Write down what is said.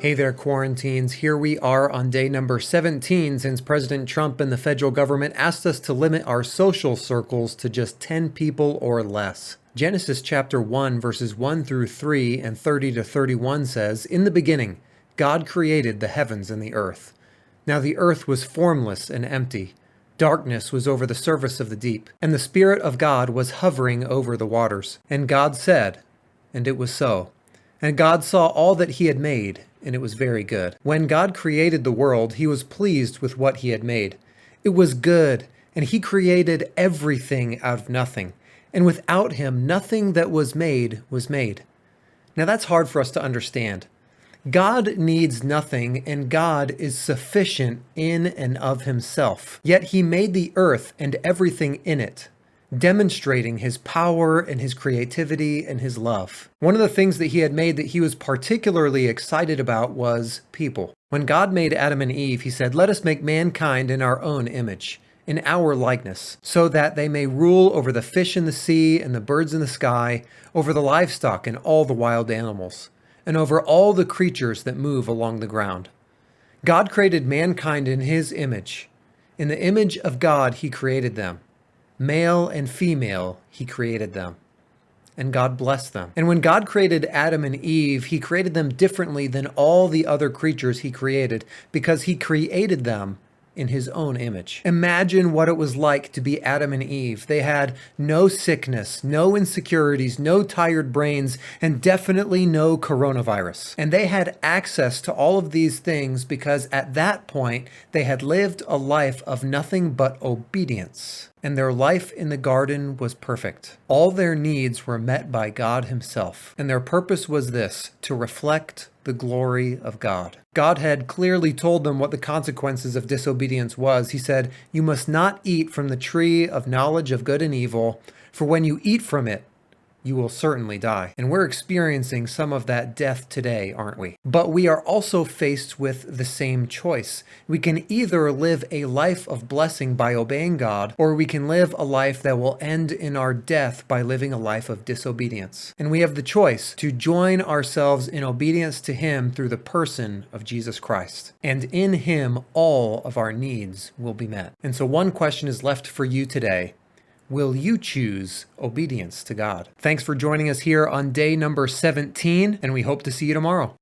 Hey there, Quaranteens. Here we are on day number 17 since President Trump and the federal government asked us to limit our social circles to just 10 people or less. Genesis chapter 1 verses 1 through 3 and 30 to 31 says, "In the beginning, God created the heavens and the earth. Now the earth was formless and empty. Darkness was over the surface of the deep, and the Spirit of God was hovering over the waters. And God said, and it was so. And God saw all that he had made, and it was very good. When God created the world, he was pleased with what he had made. It was good, and he created everything out of nothing. And without him, nothing that was made was made." Now that's hard for us to understand. God needs nothing, and God is sufficient in and of himself. Yet he made the earth and everything in it, demonstrating his power and his creativity and his love. One of the things that he had made that he was particularly excited about was people. When God made Adam and Eve, he said, "Let us make mankind in our own image, in our likeness, so that they may rule over the fish in the sea and the birds in the sky, over the livestock and all the wild animals, and over all the creatures that move along the ground." God created mankind in his image. In the image of God, he created them. Male and female, he created them. And God blessed them. And when God created Adam and Eve, he created them differently than all the other creatures he created, because he created them in his own image. Imagine what it was like to be Adam and Eve. They had no sickness, no insecurities, no tired brains, and definitely no coronavirus. And they had access to all of these things because at that point, they had lived a life of nothing but obedience. And their life in the garden was perfect. All their needs were met by God himself. And their purpose was this: to reflect the glory of God. God had clearly told them what the consequences of disobedience was. He said, "You must not eat from the tree of knowledge of good and evil, for when you eat from it, you will certainly die." And we're experiencing some of that death today, aren't we? But we are also faced with the same choice. We can either live a life of blessing by obeying God, or we can live a life that will end in our death by living a life of disobedience. And we have the choice to join ourselves in obedience to him through the person of Jesus Christ. And in him, all of our needs will be met. And so one question is left for you today. Will you choose obedience to God? Thanks for joining us here on day number 17, and we hope to see you tomorrow.